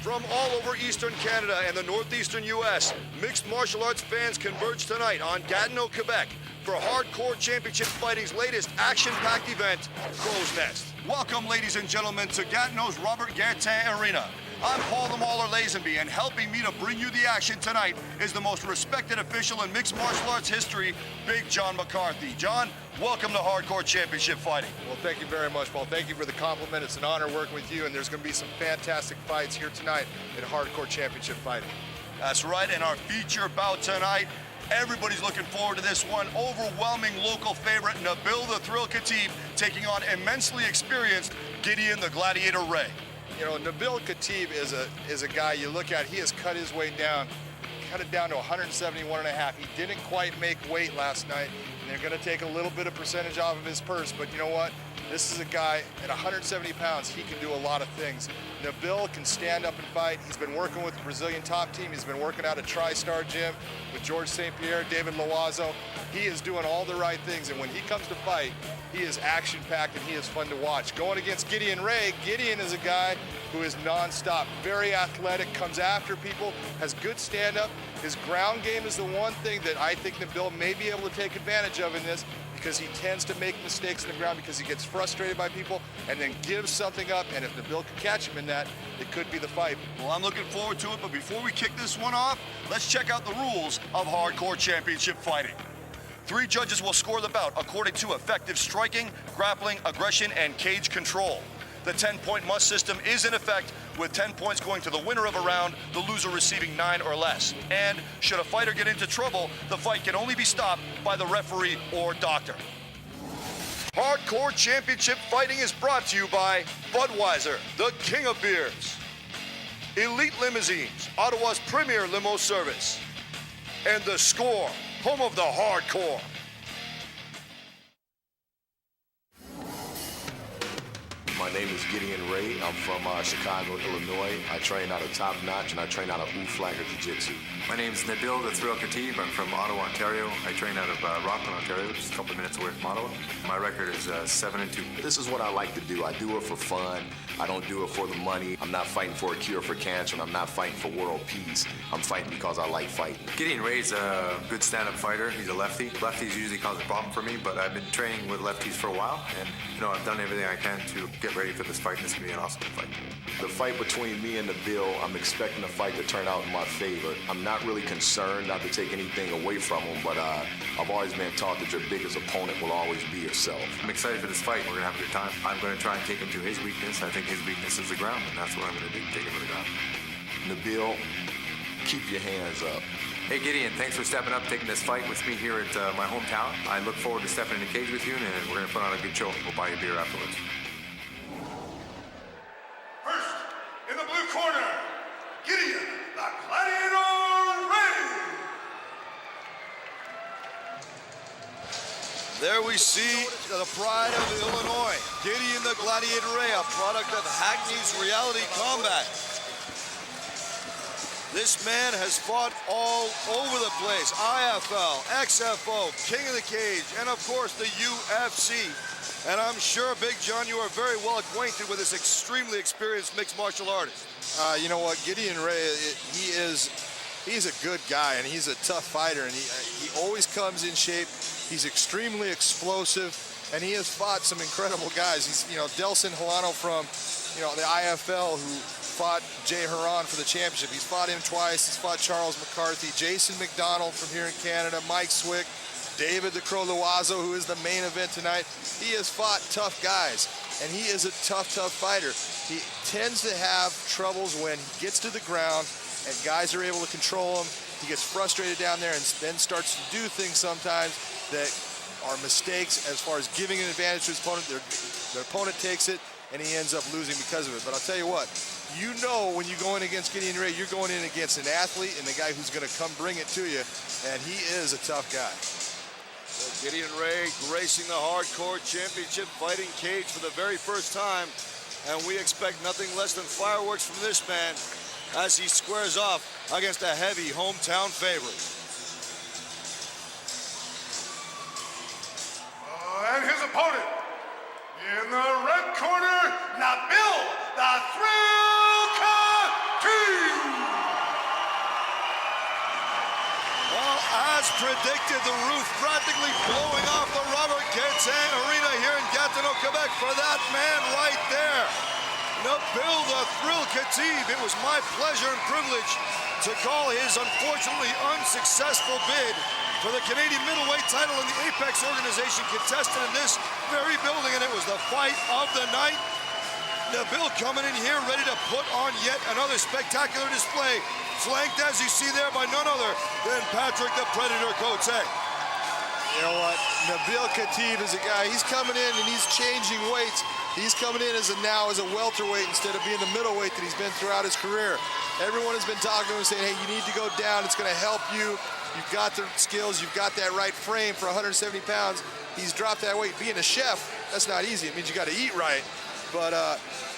From all over Eastern Canada and the Northeastern U.S., mixed martial arts fans converge tonight on Gatineau, Quebec for Hardcore Championship Fighting's latest action-packed event, Crow's Nest. Welcome, ladies and gentlemen, to Gatineau's Robert Guertin Arena. I'm Paul the Mauler Lazenby, and helping me to bring you the action tonight is the most respected official in mixed martial arts history, Big John McCarthy. John, welcome to Hardcore Championship Fighting. Well, thank you very much, Paul. Thank you for the compliment. It's an honor working with you, and there's going to be some fantastic fights here tonight at Hardcore Championship Fighting. That's right, and our feature bout tonight, everybody's looking forward to this one. Overwhelming local favorite, Nabil the Thrill Khatib, taking on immensely experienced Gideon the Gladiator Ray. You know, Nabil Khatib is a guy you look at, he has cut his way down, cut it down to 171.5. He didn't quite make weight last night, and they're going to take a little bit of percentage off of his purse, but you know what? This is a guy at 170 pounds, he can do a lot of things. Nabil can stand up and fight. He's been working with the Brazilian top team. He's been working out at TriStar Gym with George St. Pierre, David Loazo. He is doing all the right things, and when he comes to fight, he is action-packed and he is fun to watch. Going against Gideon Ray, Gideon is a guy who is non-stop, very athletic, comes after people, has good stand-up. His ground game is the one thing that I think Nabil may be able to take advantage of in this, because he tends to make mistakes in the ground because he gets frustrated by people and then gives something up, and if Nabil can catch him in that, it could be the fight. Well, I'm looking forward to it, but before we kick this one off, let's check out the rules of Hardcore Championship Fighting. 3 judges will score the bout according to effective striking, grappling, aggression, and cage control. The 10-point must system is in effect, with 10 points going to the winner of a round, the loser receiving 9 or less. And should a fighter get into trouble, the fight can only be stopped by the referee or doctor. Hardcore Championship Fighting is brought to you by Budweiser, the king of beers, Elite Limousines, Ottawa's premier limo service, and The Score, home of the hardcore. My name is Gideon Ray. I'm from Chicago, Illinois. I train out of Top Notch, and I train out of Flagger Jiu-Jitsu. My name is Nabil the Thrill Khatib. I'm from Ottawa, Ontario. I train out of Rockland, Ontario, just a couple of minutes away from Ottawa. My record is 7-2. This is what I like to do. I do it for fun. I don't do it for the money. I'm not fighting for a cure for cancer, and I'm not fighting for world peace. I'm fighting because I like fighting. Gideon Ray's a good stand-up fighter. He's a lefty. Lefties usually cause a problem for me, but I've been training with lefties for a while, and I've done everything I can to get ready for this fight. This is going to be an awesome fight. The fight between me and Nabil, I'm expecting the fight to turn out in my favor. I'm not really concerned not to take anything away from him, but I've always been taught that your biggest opponent will always be yourself. I'm excited for this fight. We're going to have a good time. I'm going to try and take him to his weakness. I think his weakness is the ground, and that's what I'm going to do, take him to the ground. Nabil, keep your hands up. Hey Gideon, thanks for stepping up, taking this fight with me here at my hometown. I look forward to stepping in the cage with you, and we're going to put on a good show. We'll buy you a beer afterwards. First, in the blue corner, Gideon the Gladiator Ray. There we see the pride of Illinois, Gideon the Gladiator Ray, a product of Hackney's Reality Combat. This man has fought all over the place. IFL, XFO, King of the Cage, and of course the UFC. And I'm sure, Big John, you are very well acquainted with this extremely experienced mixed martial artist. You know what, Gideon Ray, he's a good guy, and he's a tough fighter, and he always comes in shape. He's extremely explosive, and he has fought some incredible guys. He's, Delson Hilano from, the IFL, who fought Jay Haran for the championship. He's fought him twice. He's fought Charles McCarthy, Jason McDonald from here in Canada, Mike Swick, David the Crow Loazo, who is the main event tonight. He has fought tough guys, and he is a tough fighter. He tends to have troubles when he gets to the ground and guys are able to control him. He gets frustrated down there and then starts to do things sometimes that are mistakes as far as giving an advantage to his opponent. Their opponent takes it, and he ends up losing because of it. But I'll tell you what, when you go in against Gideon Ray, you're going in against an athlete and the guy who's going to come bring it to you, and he is a tough guy. So Gideon Ray gracing the Hardcore Championship Fighting cage for the very first time, and we expect nothing less than fireworks from this man as he squares off against a heavy hometown favorite. And his opponent, in the red corner, Nabil the Thrill Khatib. predicted, the roof practically blowing off the Robert Guerin Arena here in Gatineau, Quebec for that man right there. Nabil the Thrill Khatib. It was my pleasure and privilege to call his unfortunately unsuccessful bid for the Canadian middleweight title in the Apex organization contested in this very building, and it was the fight of the night. Nabil coming in here ready to put on yet another spectacular display, flanked as you see there by none other than Patrick the Predator Cote. You know what? Nabil Khatib is a guy, he's coming in and he's changing weights. He's coming in as a welterweight instead of being the middleweight that he's been throughout his career. Everyone has been talking to him saying, hey, you need to go down. It's going to help you. You've got the skills. You've got that right frame for 170 pounds. He's dropped that weight. Being a chef, that's not easy. It means you got to eat right. But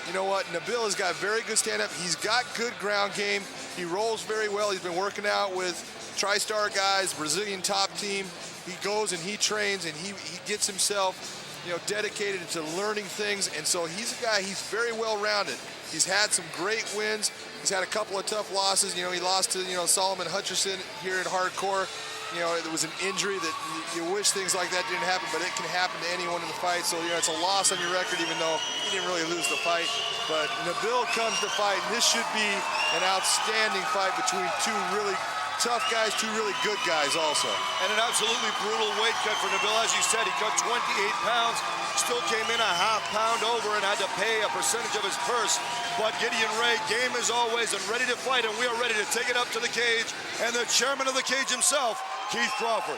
you know what? Nabil has got very good stand-up. He's got good ground game. He rolls very well. He's been working out with TriStar guys, Brazilian top team. He goes and he trains and he gets himself, you know, dedicated to learning things. And so he's a guy, he's very well-rounded. He's had some great wins. He's had a couple of tough losses. You know, he lost to, you know, Solomon Hutcherson here at Hardcore. You know, there was an injury that you wish things like that didn't happen, but it can happen to anyone in the fight. So, you know, it's a loss on your record, even though he didn't really lose the fight. But Nabil comes to fight, and this should be an outstanding fight between two really tough guys, two really good guys also. And an absolutely brutal weight cut for Nabil. As you said, he cut 28 pounds, still came in a half pound over and had to pay a percentage of his purse. But Gideon Ray, game as always and ready to fight, and we are ready to take it up to the cage. And the chairman of the cage himself, Keith Crawford.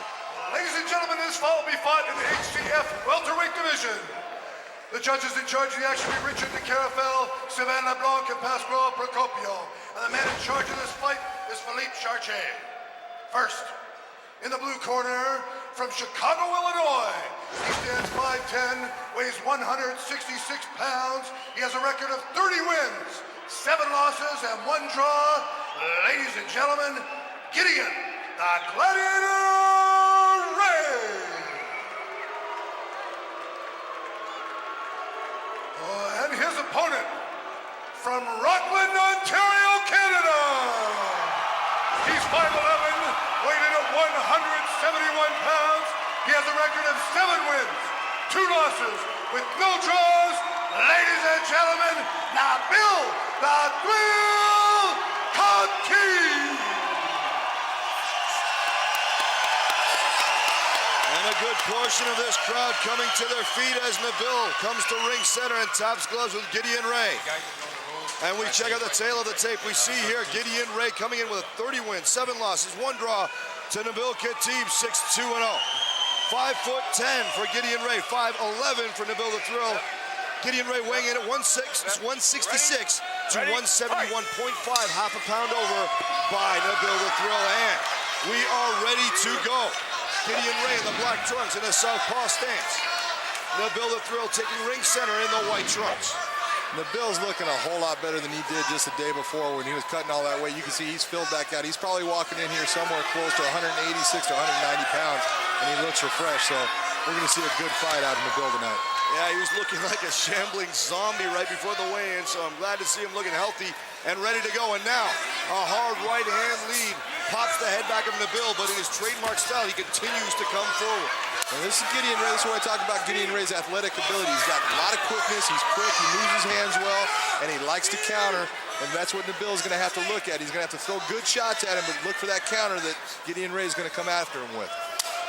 Ladies and gentlemen, this fight will be fought in the HCF welterweight division. The judges in charge of the action will be Richard de Carafel, Sylvain LeBlanc, and Pasquale Procopio. And the man in charge of this fight is Philippe Chartier. First, in the blue corner, from Chicago, Illinois, he stands 5'10", weighs 166 pounds. He has a record of 30 wins, 7 losses, and 1 draw. Ladies and gentlemen, Gideon, the Gladiator Ray. And his opponent, from Rockland, Ontario, Canada. He's 5'11", weighed in at 171 pounds. He has a record of 7 wins, 2 losses, with no draws. Ladies and gentlemen, Nabil the Thrill Khatib. And a good portion of this crowd coming to their feet as Nabil comes to ring center and taps gloves with Gideon Ray. And we check out the tail of the tape. We see here Gideon Ray coming in with 30 wins, 7 losses, 1 draw to Nabil Khatib, 6-2-0. 5'10" for Gideon Ray, 5'11" for Nabil the Thrill. Gideon Ray weighing in at 166 to 171.5, half a pound over by Nabil the Thrill. And we are ready to go. Gideon Ray in the black trunks in the southpaw stance. Nabil the Thrill taking ring center in the white trunks. Nabil's looking a whole lot better than he did just the day before when he was cutting all that weight. You can see he's filled back out. He's probably walking in here somewhere close to 186 to 190 pounds, and he looks refreshed. So we're going to see a good fight out of Nabil tonight. Yeah, he was looking like a shambling zombie right before the weigh-in, so I'm glad to see him looking healthy and ready to go. And now, a hard right-hand lead pops the head back of Nabil, but in his trademark style, he continues to come forward. And this is Gideon Ray. This is what I talk about Gideon Ray's athletic ability. He's got a lot of quickness. He's quick. He moves his hands well, and he likes to counter. And that's what Nabil's going to have to look at. He's going to have to throw good shots at him, but look for that counter that Gideon Ray is going to come after him with.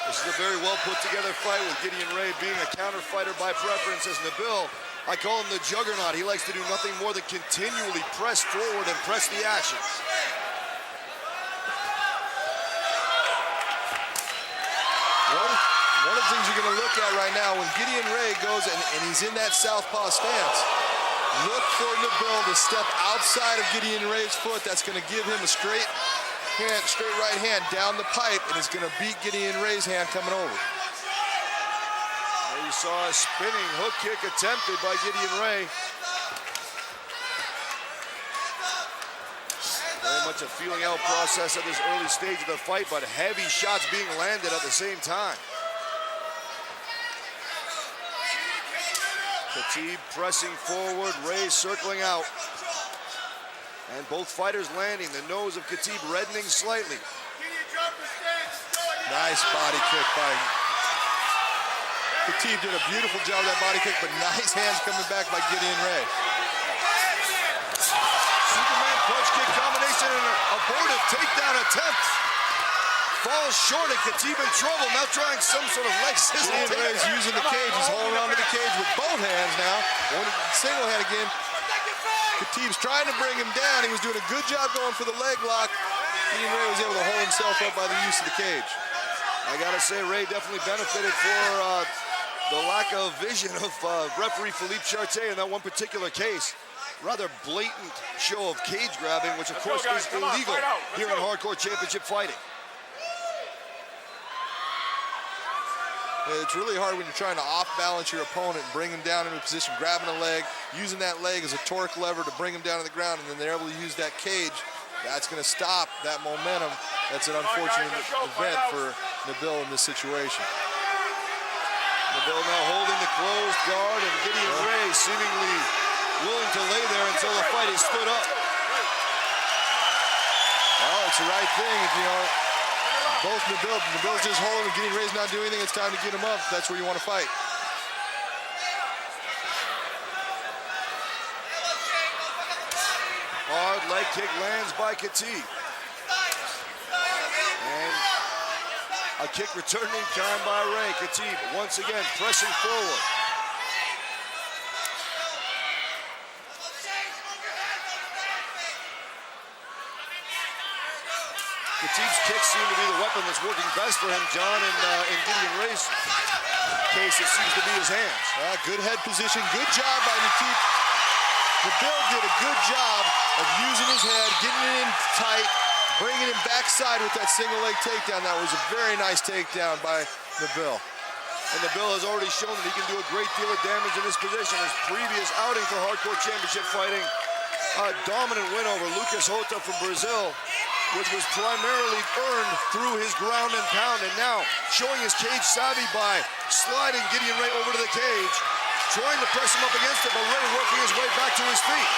This is a very well put together fight with Gideon Ray being a counter fighter by preference. As Nabil, I call him the juggernaut. He likes to do nothing more than continually press forward and press the action. One of the things you're going to look at right now when Gideon Ray goes and he's in that southpaw stance, look for Nabil to step outside of Gideon Ray's foot. That's going to give him a straight right hand down the pipe, and it's going to beat Gideon Ray's hand coming over. There you saw a spinning hook kick attempted by Gideon Ray. Very much a feeling out process at this early stage of the fight, but heavy shots being landed at the same time. Khatib pressing forward, Ray circling out. And both fighters landing. The nose of Khatib reddening slightly. Nice body kick by Khatib. Did a beautiful job of that body kick, but nice hands coming back by Gideon Ray. Superman punch kick combination and an abortive takedown attempt. Falls short and Khatib in trouble. Now trying some sort of leg system. Gideon Ray's using the cage. He's holding onto the cage with both hands now. One single hand again. Khatib's trying to bring him down. He was doing a good job going for the leg lock. Gideon Ray was able to hold himself up by the use of the cage. I gotta say, Ray definitely benefited for the lack of vision of referee Philippe Chartier in that one particular case. Rather blatant show of cage grabbing, which of course is illegal here in hardcore championship fighting. It's really hard when you're trying to off-balance your opponent and bring him down into a position, grabbing a leg, using that leg as a torque lever to bring him down to the ground, and then they're able to use that cage. That's going to stop that momentum. That's an unfortunate event for Nabil in this situation. Nabil now holding the closed guard, and Gideon Ray seemingly willing to lay there until the fight is stood up. Well, it's the right thing. You know, both Nabil's just holding, and Gideon Ray's not doing anything. It's time to get him up. That's where you want to fight. Hard leg kick lands by Khatib. And a kick returning time by Ray. Khatib once again pressing forward. Khatib's kicks seem to be the weapon that's working best for him, John, in Gideon Ray's case, it seems to be his hands. Good head position, good job by Khatib. Nabil did a good job of using his head, getting it in tight, bringing him backside with that single leg takedown. That was a very nice takedown by Nabil. And Nabil has already shown that he can do a great deal of damage in this position. His previous outing for hardcore championship fighting, a dominant win over Lucas Hota from Brazil, which was primarily earned through his ground and pound, and now showing his cage savvy by sliding Gideon Ray over to the cage, trying to press him up against it, but Ray working his way back to his feet.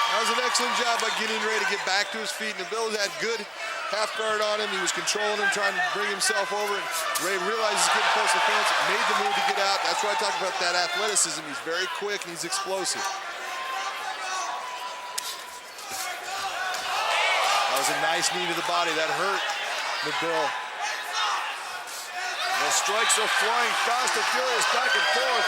That was an excellent job by Gideon Ray to get back to his feet. Nabil had good half guard on him. He was controlling him, trying to bring himself over. And Ray realized he's getting close to the fence, made the move to get out. That's why I talked about that athleticism. He's very quick and he's explosive. That was a nice knee to the body. That hurt Nabil. The strikes are flying fast and furious back and forth.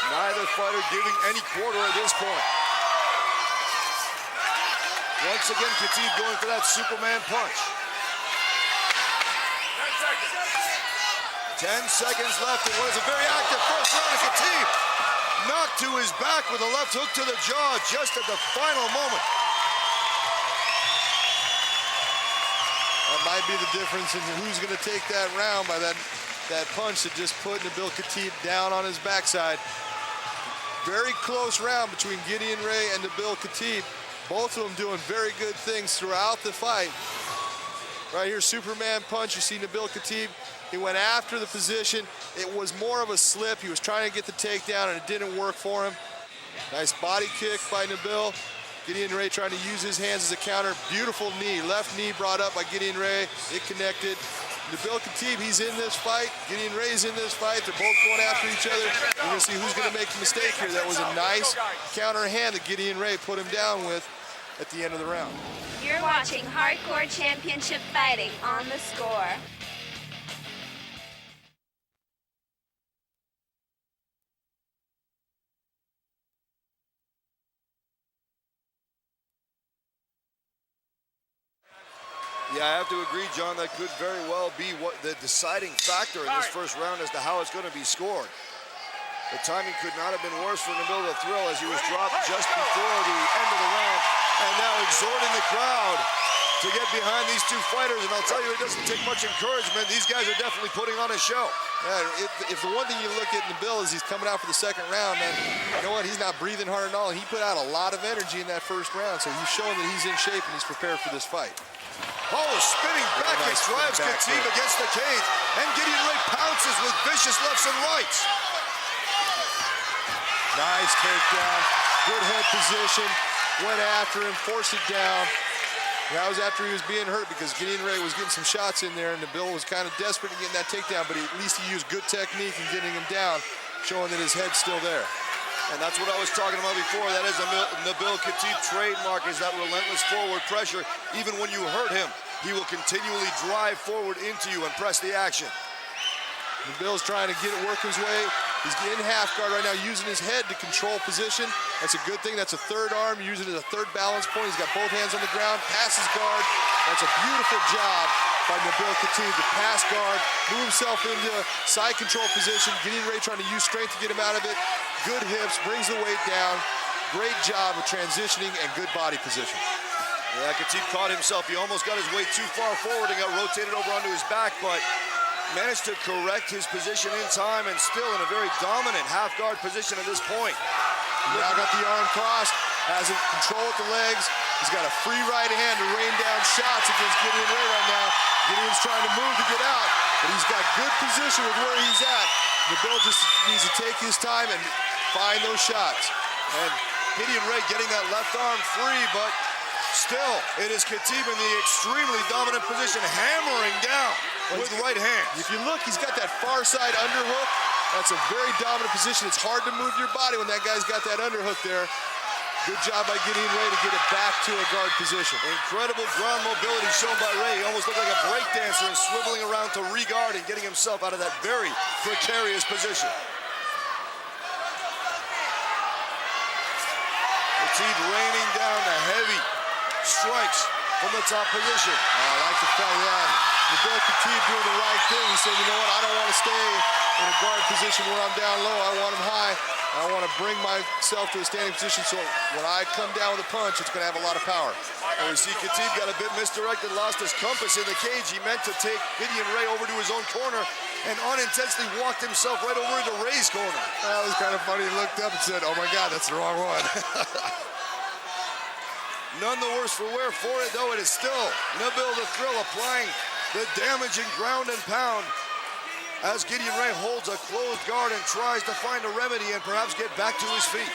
Neither fighter giving any quarter at this point. Once again, Khatib going for that Superman punch. 10 seconds left in what is a very active first round of Khatib. Knocked to his back with a left hook to the jaw just at the final moment. That might be the difference in who's going to take that round by that punch that just put Nabil Khatib down on his backside. Very close round between Gideon Ray and Nabil Khatib. Both of them doing very good things throughout the fight. Right here, Superman punch. You see Nabil Khatib. He went after the position. It was more of a slip. He was trying to get the takedown, and it didn't work for him. Nice body kick by Nabil. Gideon Ray trying to use his hands as a counter. Beautiful knee. Left knee brought up by Gideon Ray. It connected. Nabil Khatib, he's in this fight. Gideon Ray's in this fight. They're both going after each other. We're going to see who's going to make the mistake here. That was a nice counter hand that Gideon Ray put him down with at the end of the round. You're watching Hardcore Championship Fighting on The Score. Yeah, I have to agree, John, that could very well be what the deciding factor in this first round as to how it's going to be scored. The timing could not have been worse for Nabil the Thrill as he was dropped just before the end of the round, and now exhorting the crowd to get behind these two fighters. And I'll tell you, it doesn't take much encouragement. These guys are definitely putting on a show. Yeah, if the one thing you look at Nabil is he's coming out for the second round, man, you know what? He's not breathing hard at all. He put out a lot of energy in that first round, so he's showing that he's in shape and he's prepared for this fight. Oh, spinning back kick drives Khatib against the cage, and Gideon Ray pounces with vicious lefts and rights. Nice takedown, good head position. went after him, forced it down. And that was after he was being hurt because Gideon Ray was getting some shots in there, and Nabil was kind of desperate to get that takedown, but at least he used good technique in getting him down, showing that his head's still there. And that's what I was talking about before. That is a Nabil Khatib trademark, is that relentless forward pressure. Even when you hurt him, he will continually drive forward into you and press the action. Nabil's trying to work his way. He's in half guard right now, using his head to control position. That's a good thing. That's a third arm, using it as a third balance point. He's got both hands on the ground, passes guard. That's a beautiful job by Nabil Khatib to pass guard, move himself into side control position. Gideon Ray trying to use strength to get him out of it. Good hips, brings the weight down. Great job of transitioning and good body position. Yeah, Khatib caught himself. He almost got his weight too far forward and got rotated over onto his back, but managed to correct his position in time and still in a very dominant half guard position at this point. Now got the arm crossed, has it control with the legs. He's got a free right hand to rain down shots against Gideon Ray right now. Gideon's trying to move to get out, but he's got good position with where he's at. Nabil just needs to take his time and find those shots. And Gideon Ray getting that left arm free, but still, it is Khatib in the extremely dominant position, hammering down with right hand. If you look, he's got that far side underhook. That's a very dominant position. It's hard to move your body when that guy's got that underhook there. Good job by Gideon Ray to get it back to a guard position. Incredible ground mobility shown by Ray. He almost looked like a break dancer and swiveling around to re-guard and getting himself out of that very precarious position. Khatib raining down the heavy strikes from the top position. I like the fact that Nabil Khatib doing the right thing. He said, you know what, I don't want to stay in a guard position where I'm down low. I want him high. I want to bring myself to a standing position so when I come down with a punch, it's going to have a lot of power. And we see Khatib got a bit misdirected, lost his compass in the cage. He meant to take Gideon Ray over to his own corner and unintentionally walked himself right over into Ray's corner. That was kind of funny. He looked up and said, oh my God, that's the wrong one. None the worse for wear for it, though. It is still Nabil the Thrill applying the damaging ground and pound as Gideon Ray holds a closed guard and tries to find a remedy and perhaps get back to his feet.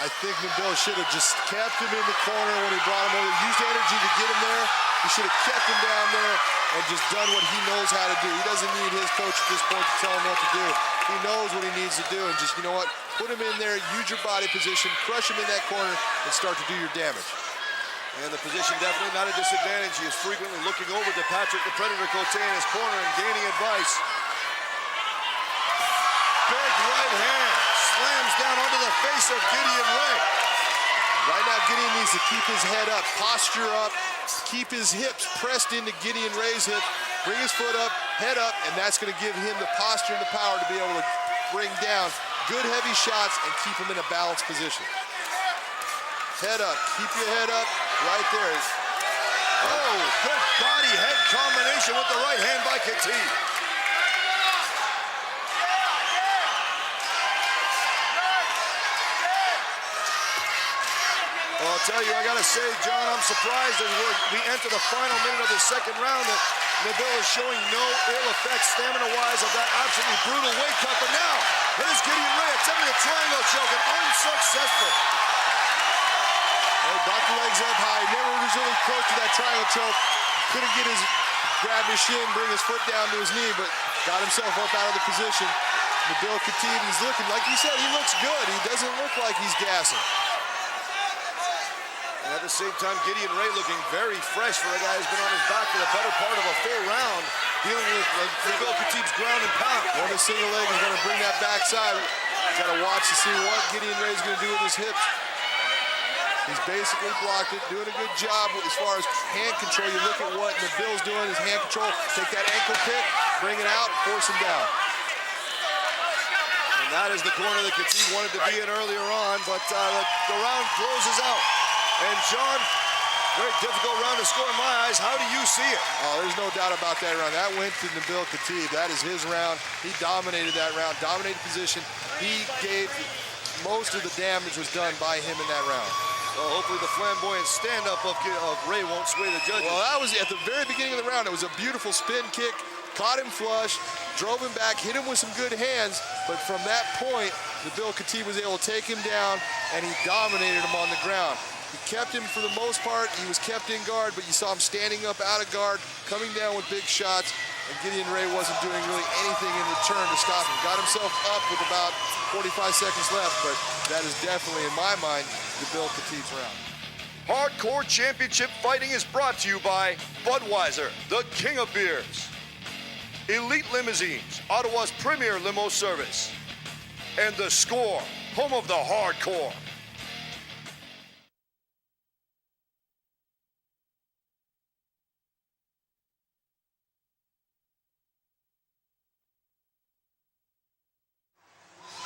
I think Nabil should have just kept him in the corner when he brought him over. Used energy to get him there. He should have kept him down there and just done what he knows how to do. He doesn't need his coach at this point to tell him what to do. He knows what he needs to do, and just, you know what, put him in there, use your body position, crush him in that corner, and start to do your damage. And the position definitely not a disadvantage. He is frequently looking over to Patrick the Predator Cote in his corner and gaining advice. Big right hand slams down onto the face of Gideon Ray. Right now, Gideon needs to keep his head up, posture up, keep his hips pressed into Gideon Ray's hip, bring his foot up, head up, and that's going to give him the posture and the power to be able to bring down good heavy shots and keep him in a balanced position. Head up, keep your head up, right there. Oh, good body-head combination with the right hand by Khatib. Well, I'll tell you, I gotta say, John, I'm surprised as we enter the final minute of the second round that Nabil is showing no ill effects stamina-wise of that absolutely brutal weight cut. But now, here's Gideon Ray attempting a triangle choke and unsuccessful. Brought the legs up high, never was really close to that triangle choke. Couldn't get grab his shin, bring his foot down to his knee, but got himself up out of the position. Nabil Khatib, he's looking, like you said, he looks good. He doesn't look like he's gassing. And at the same time, Gideon Ray looking very fresh for a guy who's been on his back for the better part of a full round, dealing with Nabil Khatib's ground and pound. One of the single leg is going to bring that backside. You got to watch to see what Gideon Ray is going to do with his hips. He's basically blocked it, doing a good job as far as hand control. You look at what Nabil's doing, his hand control. Take that ankle kick, bring it out, force him down. And that is the corner that Khatib wanted to be in earlier on, but the round closes out. And John, very difficult round to score in my eyes. How do you see it? Oh, there's no doubt about that round. That went to Nabil Khatib. That is his round. He dominated that round, dominated position. He gave most of the damage was done by him in that round. Well, hopefully the flamboyant stand-up of Ray won't sway the judges. Well, that was at the very beginning of the round. It was a beautiful spin kick, caught him flush, drove him back, hit him with some good hands, but from that point, Nabil Khatib was able to take him down, and he dominated him on the ground. He kept him for the most part. He was kept in guard, but you saw him standing up out of guard, coming down with big shots, and Gideon Ray wasn't doing really anything in return to stop him. Got himself up with about 45 seconds left, but that is definitely, in my mind, Nabil Khatib's round. Hardcore Championship Fighting is brought to you by Budweiser, the king of beers. Elite Limousines, Ottawa's premier limo service. And The Score, home of the hardcore.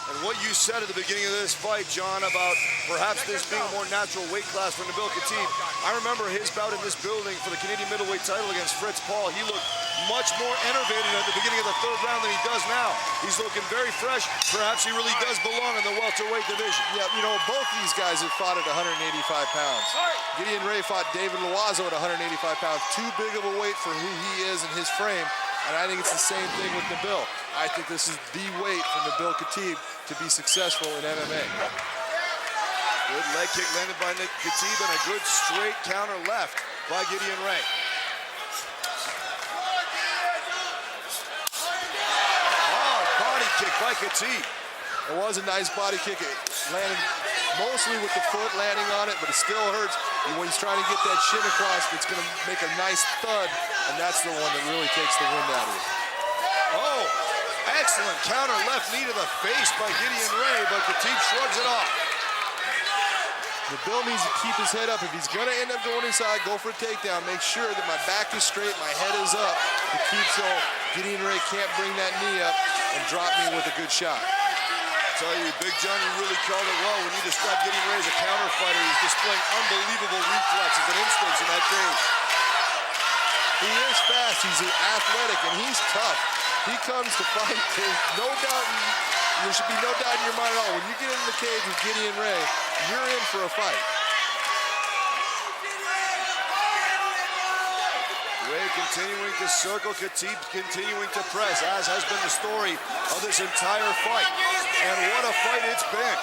And what you said at the beginning of this fight, John, about perhaps this being a more natural weight class for Nabil Khatib. I remember his bout in this building for the Canadian middleweight title against Fritz Paul. He looked much more enervated at the beginning of the third round than he does now. He's looking very fresh. Perhaps he really does belong in the welterweight division. Yeah, you know, both these guys have fought at 185 pounds. Gideon Ray fought David Loiseau at 185 pounds. Too big of a weight for who he is and his frame. And I think it's the same thing with Nabil. I think this is the weight for Nabil Khatib to be successful in MMA. Good leg kick landed by Khatib and a good straight counter left by Gideon Ray. Hard body kick by Khatib. It was a nice body kick. It landed mostly with the foot landing on it, but it still hurts. When he's trying to get that shin across, it's going to make a nice thud, and that's the one that really takes the wind out of you. Oh, excellent counter left knee to the face by Gideon Ray, but Khatib shrugs it off. Nabil needs to keep his head up. If he's going to end up going inside, go for a takedown. Make sure that my back is straight, my head is up to keep so Gideon Ray can't bring that knee up and drop me with a good shot. I tell you, Big John, you really called it well when you described Gideon Ray as a counter fighter. He's displaying unbelievable reflexes and instincts in that cage. He is fast, he's athletic, and he's tough. He comes to fight. There's no doubt, there should be no doubt in your mind at all. When you get in the cage with Gideon Ray, you're in for a fight. Ray continuing to circle, Khatib continuing to press, as has been the story of this entire fight. And what a fight it's been.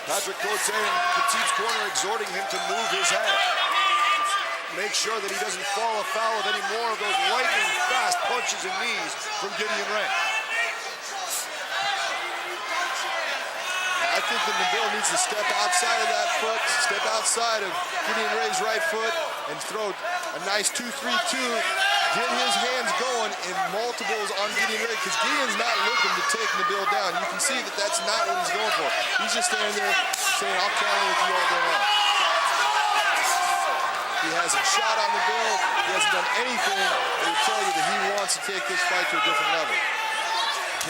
Patrick Cote in Khatib's corner exhorting him to move his head. Make sure that he doesn't fall afoul of any more of those lightning fast punches and knees from Gideon Ray. I think that Nabil needs to step outside of that foot, step outside of Gideon Ray's right foot, and throw a nice 2-3-2, get his hands going in multiples on Gideon Ray, because Gideon's not looking to take Nabil down. You can see that that's not what he's going for. He's just standing there saying, I'll counter with you all day long. He hasn't shot on Nabil. He hasn't done anything that would tell you that he wants to take this fight to a different level.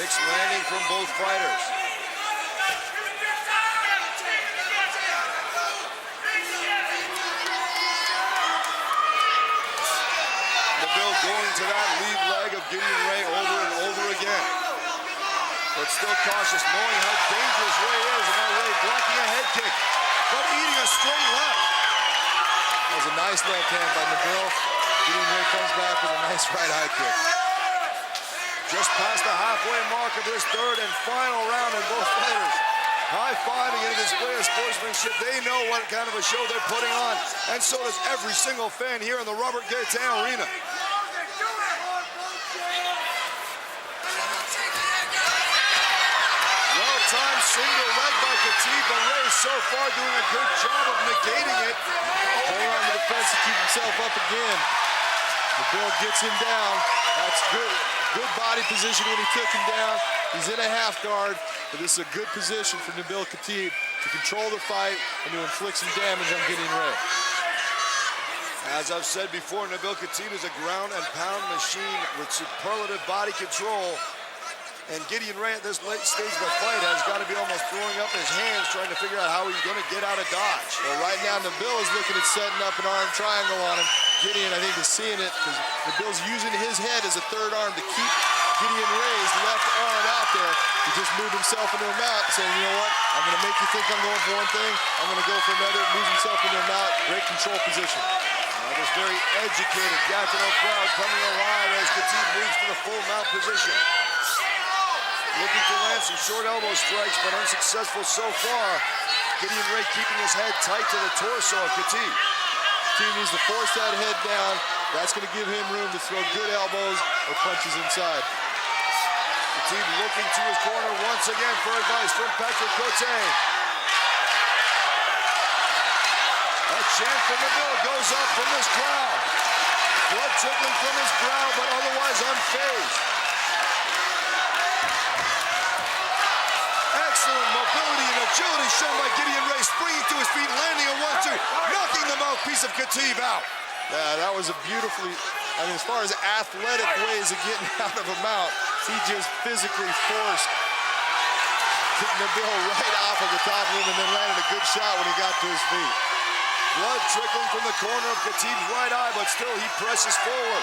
Kicks landing from both fighters. Nabil going to that lead leg of Gideon Ray over and over again. But still cautious, knowing how dangerous Ray is, and now Ray blocking a head kick, but eating a straight left. That was a nice left hand by Nabil. Gideon Ray comes back with a nice right high kick. Just past the halfway mark of this third and final round, and both fighters high-fiving in a display of sportsmanship. They know what kind of a show they're putting on, and so does every single fan here in the Robert Gaetan Arena. Well-timed single leg by Khatib, but Ray so far doing a good job of negating it. Going on the defense to keep himself up again. Nabil gets him down. That's good. Good body position when he took him down. He's in a half guard, but this is a good position for Nabil Khatib to control the fight and to inflict some damage on Gideon Ray. As I've said before, Nabil Khatib is a ground and pound machine with superlative body control. And Gideon Ray at this late stage of the fight has got to be almost throwing up his hands trying to figure out how he's going to get out of dodge. Well, right now, Nabil is looking at setting up an arm triangle on him. Gideon, I think, is seeing it because Nabil's using his head as a third arm to keep Gideon Ray's left arm out there to just move himself into a mount, saying, you know what, I'm going to make you think I'm going for one thing, I'm going to go for another, moves himself into a mount, great control position. Now this very educated Gatineau crowd coming alive as Khatib moves to the full mount position. Looking to land some short elbow strikes, but unsuccessful so far. Gideon Ray keeping his head tight to the torso of Khatib. Khatib needs to force that head down. That's going to give him room to throw good elbows or punches inside. Khatib looking to his corner once again for advice from Patrick Cote. A chant from Nabil goes up from this crowd. Blood trickling from his brow, but otherwise unfazed. Excellent mobility and agility shown by Gideon Ray, springing to his feet, landing a 1-2, knocking the mouthpiece of Khatib out. Yeah, that was a beautifully, as far as athletic ways of getting out of a mount, he just physically forced Nabil right off of the top of him and then landed a good shot when he got to his feet. Blood trickling from the corner of Khatib's right eye, but still he presses forward.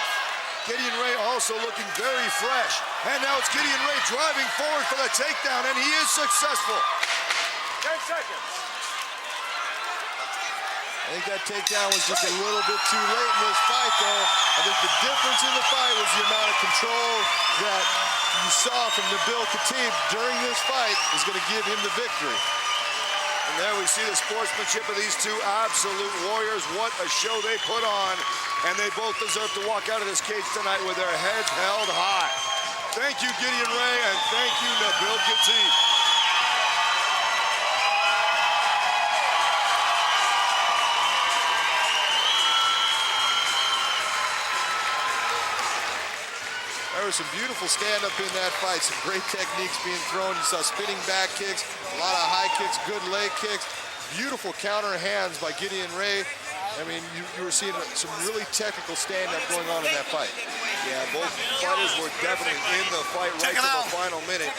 Gideon Ray also looking very fresh. And now it's Gideon Ray driving forward for the takedown, and he is successful. 10 seconds. I think that takedown was just a little bit too late in this fight, though. I think the difference in the fight was the amount of control that you saw from Nabil Khatib during this fight is going to give him the victory. And there we see the sportsmanship of these two absolute warriors. What a show they put on. And they both deserve to walk out of this cage tonight with their heads held high. Thank you, Gideon Ray, and thank you, Nabil Khatib. There was some beautiful stand-up in that fight, some great techniques being thrown. You saw spinning back kicks, a lot of high kicks, good leg kicks, beautiful counter hands by Gideon Ray. I mean, you were seeing some really technical stand-up going on in that fight. Yeah, both fighters were definitely in the fight right to the final minute.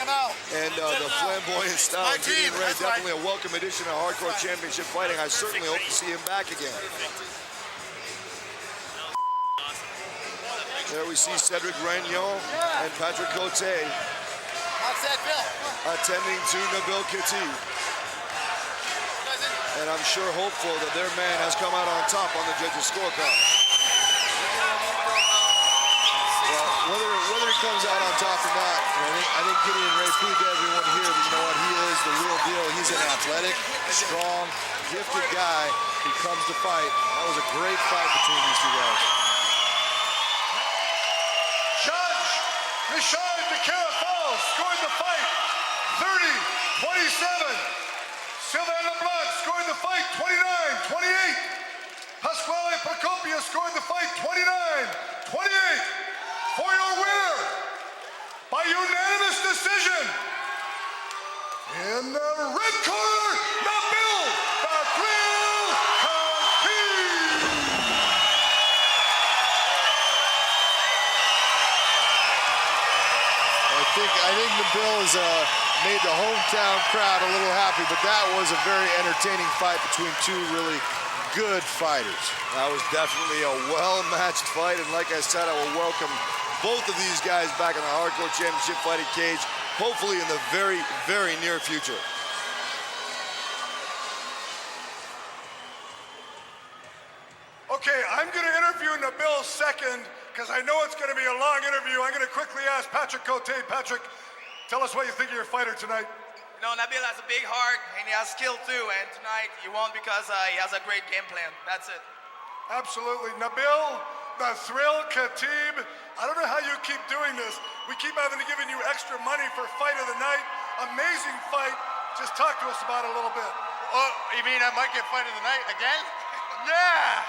And the flamboyant style of Gideon Ray, definitely a welcome addition to Hardcore Championship fighting. I certainly hope to see him back again. There we see Cedric Ragnon and Patrick Cote attending to Nabil Khatib. And I'm sure hopeful that their man has come out on top on the judges' scorecard. Well, whether he comes out on top or not, I think Gideon Ray proved to everyone here that, you know what, he is the real deal. He's an athletic, strong, gifted guy who comes to fight. That was a great fight between these two guys. Judge Richard de Carafel scored the fight 30-27. Sylvain LeBlanc scored the fight 29-28. Pasquale Procopio scored the fight 29-28. For your winner, by unanimous decision, in the red corner, Nabil Khatib. I think Nabil has made the hometown crowd a little happy, but that was a very entertaining fight between two really good fighters. That was definitely a well-matched fight, and like I said, I will welcome both of these guys back in the Hardcore Championship fighting cage, hopefully in the very, very near future. Okay, I'm going to interview Nabil second, because I know it's going to be a long interview. I'm going to quickly ask Patrick Cote. Patrick, tell us what you think of your fighter tonight. You know, Nabil has a big heart, and he has skill too, and tonight he won because he has a great game plan. That's it. Absolutely. Nabil, the Thrill Khatib, I don't know how you keep doing this. We keep having to give you extra money for fight of the night. Amazing fight. Just talk to us about it a little bit. Oh, you mean I might get fight of the night again? Yeah!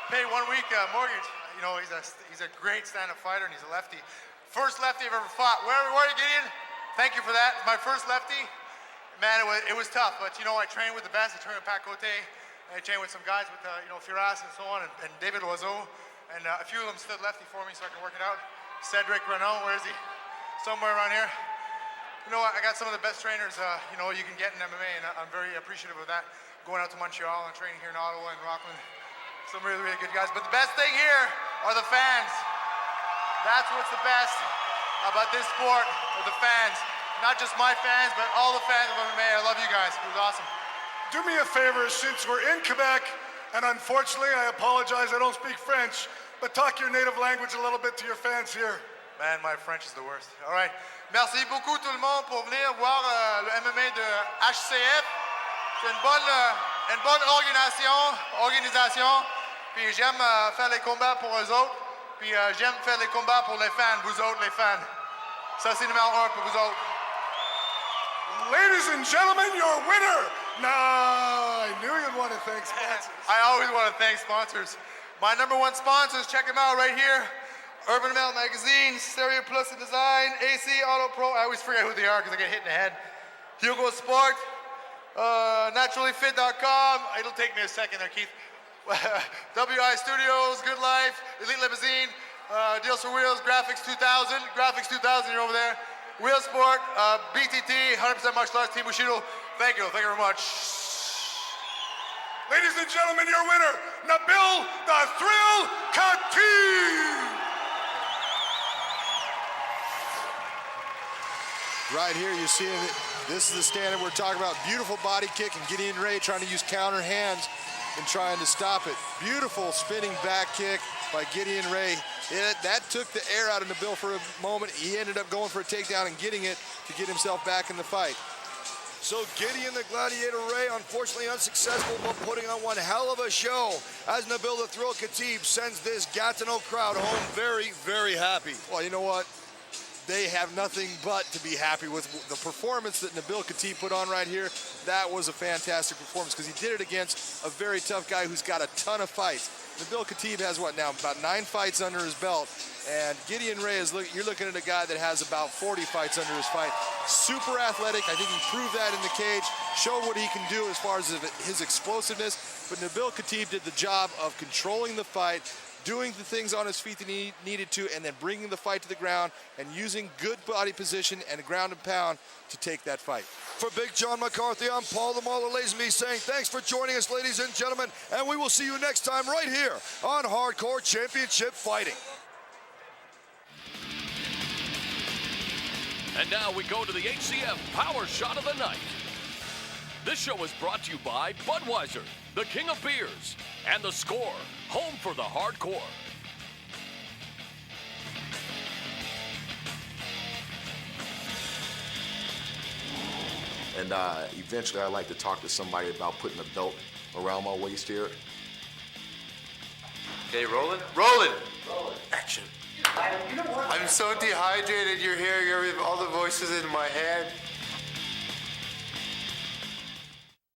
Paid 1 week mortgage. You know, he's a great stand-up fighter, and he's a lefty. First lefty I've ever fought. Where are you, Gideon? Thank you for that. My first lefty. Man, it was tough, but you know, I trained with the best. I trained with Pat Cote, and I trained with some guys with, you know, Firas and so on, and David Loiseau, and a few of them stood lefty for me so I could work it out. Cedric Ragnon, where is he? Somewhere around here. You know, I got some of the best trainers, you know, you can get in MMA, and I'm very appreciative of that. Going out to Montreal and training here in Ottawa and Rockland. Some really, really good guys. But the best thing here are the fans. That's what's the best about this sport, are the fans. Not just my fans, but all the fans of MMA. I love you guys. It was awesome. Do me a favor, since we're in Quebec, And unfortunately, I apologize, I don't speak French, but talk your native language a little bit to your fans here. Man, my French is the worst. All right. Merci beaucoup tout le monde pour venir voir le MMA de HCF. C'est une bonne organisation. Puis j'aime faire les combats pour eux autres. Puis j'aime faire les combats pour les fans, vous autres les fans. Ça c'est numéro 1 pour vous autres. Ladies and gentlemen, your winner. Nah, I knew you'd want to thank sponsors. I always want to thank sponsors. My number 1 sponsors, check them out right here. Urban Mail Magazine, Stereo Plus and Design, AC Auto Pro. I always forget who they are because I get hit in the head. Hugo Sport, naturallyfit.com. It'll take me a second there, Keith. WI Studios, Good Life, Elite Limousine, Deals for Wheels, Graphics 2000. Graphics 2000, you're over there. Wheel Sport, BTT, 100% Martial Arts, Team Bushido. Thank you very much. Ladies and gentlemen, your winner, Nabil the Thrill Khatib. Right here, you see it. This is the standard we're talking about. Beautiful body kick, and Gideon Ray trying to use counter hands and trying to stop it. Beautiful spinning back kick by Gideon Ray. That took the air out of Nabil for a moment. He ended up going for a takedown and getting it to get himself back in the fight. So Gideon the Gladiator Ray, unfortunately unsuccessful, but putting on one hell of a show as Nabil the Thrill Khatib sends this Gatineau crowd home very, very happy. Well, you know what? They have nothing but to be happy with the performance that Nabil Khatib put on right here. That was a fantastic performance because he did it against a very tough guy who's got a ton of fights. Nabil Khatib has what now? About 9 fights under his belt. And Gideon Ray you're looking at a guy that has about 40 fights under his fight. Super athletic. I think he proved that in the cage. Showed what he can do as far as his explosiveness. But Nabil Khatib did the job of controlling the fight, doing the things on his feet that he needed to, and then bringing the fight to the ground and using good body position and ground and pound to take that fight. For Big John McCarthy, I'm Paul the Mauler Lazenby saying thanks for joining us, ladies and gentlemen, and we will see you next time right here on Hardcore Championship Fighting. And now we go to the HCF Power Shot of the Night. This show is brought to you by Budweiser, the king of beers, and The Score, home for the hardcore. And eventually I'd like to talk to somebody about putting a belt around my waist here. Okay, rolling? Rolling! Action. I'm so dehydrated, you're hearing all the voices in my head.